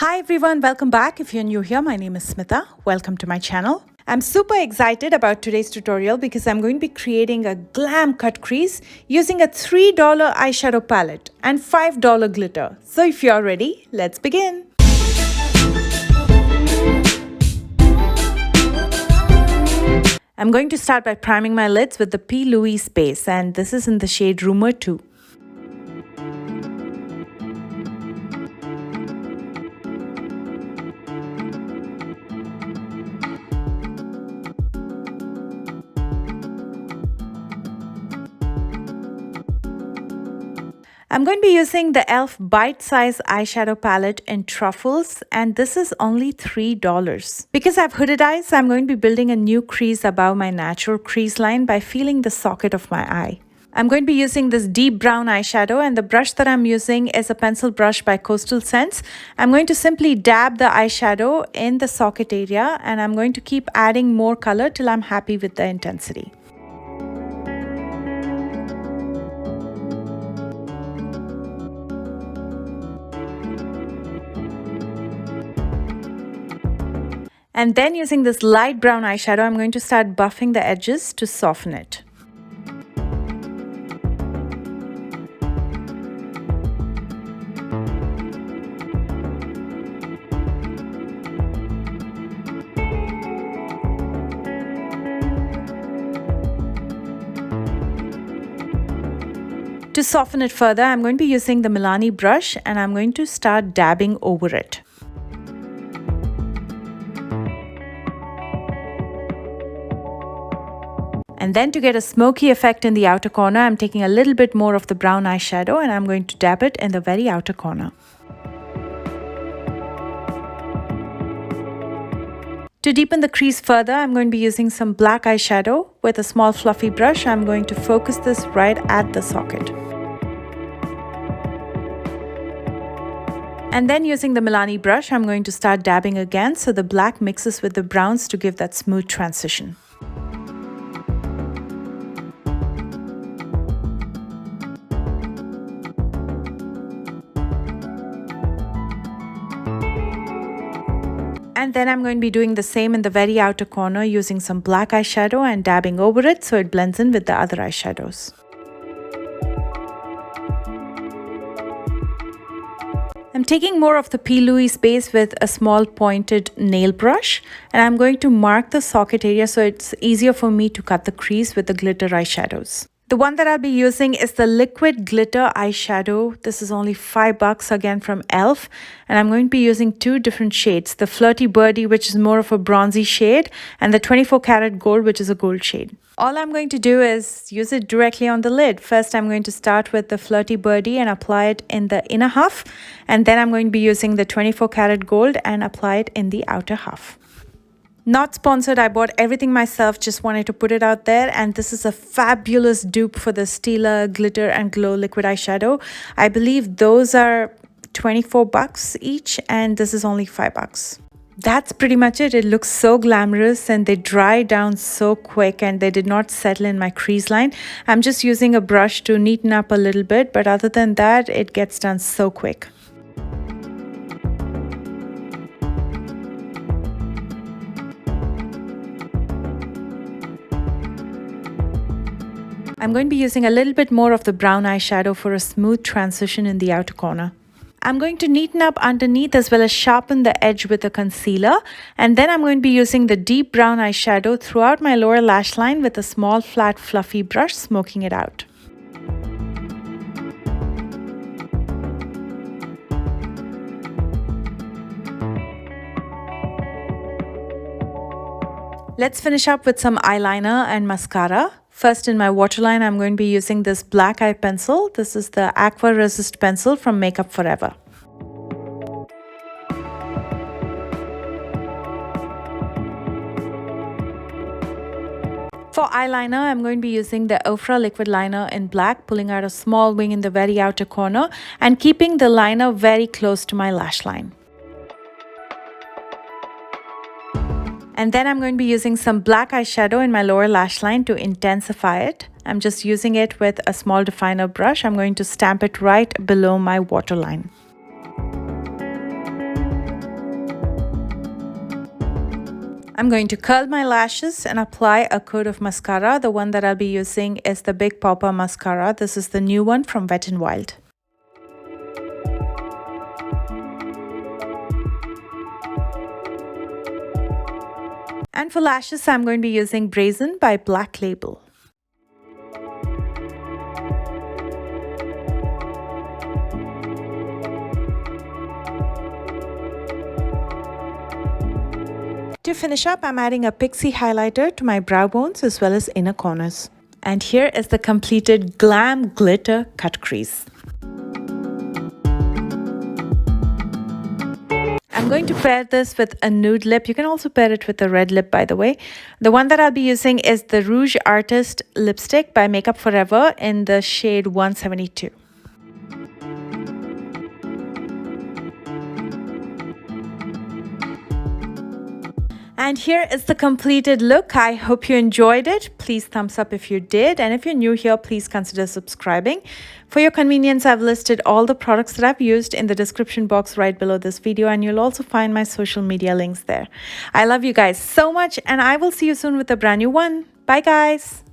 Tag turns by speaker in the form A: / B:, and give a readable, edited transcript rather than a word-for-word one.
A: Hi everyone, welcome back. If you're new here, my name is Smitha. Welcome to my channel. I'm super excited about today's tutorial because I'm going to be creating a glam cut crease using a $3 eyeshadow palette and $5 glitter. So if you're ready, let's begin. I'm going to start by priming my lids with the P. Louise base, and this is in the shade Rumor 2. I'm going to be using the e.l.f. Bite Size Eyeshadow Palette in Truffles, and this is only $3. Because I have hooded eyes, I'm going to be building a new crease above my natural crease line by feeling the socket of my eye. I'm going to be using this deep brown eyeshadow, and the brush that I'm using is a pencil brush by Coastal Scents. I'm going to simply dab the eyeshadow in the socket area, and I'm going to keep adding more color till I'm happy with the intensity. And then using this light brown eyeshadow, I'm going to start buffing the edges to soften it. To soften it further, I'm going to be using the Milani brush, and I'm going to start dabbing over it. And then to get a smoky effect in the outer corner, I'm taking a little bit more of the brown eyeshadow and I'm going to dab it in the very outer corner. To deepen the crease further, I'm going to be using some black eyeshadow. With a small fluffy brush, I'm going to focus this right at the socket. And then using the Milani brush, I'm going to start dabbing again so the black mixes with the browns to give that smooth transition. And then I'm going to be doing the same in the very outer corner using some black eyeshadow and dabbing over it so it blends in with the other eyeshadows. I'm taking more of the P. Louise base with a small pointed nail brush, and I'm going to mark the socket area so it's easier for me to cut the crease with the glitter eyeshadows. The one that I'll be using is the liquid glitter eyeshadow. This is only $5 again from e.l.f. and I'm going to be using two different shades. The Flirty Birdie, which is more of a bronzy shade, and the 24 karat gold, which is a gold shade. All I'm going to do is use it directly on the lid. First, I'm going to start with the Flirty Birdie and apply it in the inner half. And then I'm going to be using the 24 karat gold and apply it in the outer half. Not sponsored, I bought everything myself, just wanted to put it out there, and this is a fabulous dupe for the Stila Glitter and Glow liquid eyeshadow. I believe those are $24 each and this is only $5. That's pretty much it. It looks so glamorous and they dry down so quick and they did not settle in my crease line. I'm just using a brush to neaten up a little bit, but other than that, it gets done so quick. I'm going to be using a little bit more of the brown eyeshadow for a smooth transition in the outer corner. I'm going to neaten up underneath as well as sharpen the edge with a concealer, and then I'm going to be using the deep brown eyeshadow throughout my lower lash line with a small flat fluffy brush, smoking it out. Let's finish up with some eyeliner and mascara. First, in my waterline, I'm going to be using this black eye pencil. This is the Aqua Resist pencil from Makeup Forever. For eyeliner, I'm going to be using the Ofra liquid liner in black, pulling out a small wing in the very outer corner and keeping the liner very close to my lash line. And then I'm going to be using some black eyeshadow in my lower lash line to intensify it. I'm just using it with a small definer brush. I'm going to stamp it right below my waterline. I'm going to curl my lashes and apply a coat of mascara. The one that I'll be using is the Big Poppa mascara. This is the new one from Wet n Wild. And for lashes, I'm going to be using Brazen by Black Label. To finish up, I'm adding a pixie highlighter to my brow bones as well as inner corners. And here is the completed Glam Glitter Cut Crease. I'm going to pair this with a nude lip. You can also pair it with a red lip, by the way. The one that I'll be using is the Rouge Artist lipstick by Makeup Forever in the shade 172. And here is the completed look. I hope you enjoyed it. Please thumbs up if you did. And if you're new here, please consider subscribing. For your convenience, I've listed all the products that I've used in the description box right below this video. And you'll also find my social media links there. I love you guys so much. And I will see you soon with a brand new one. Bye, guys.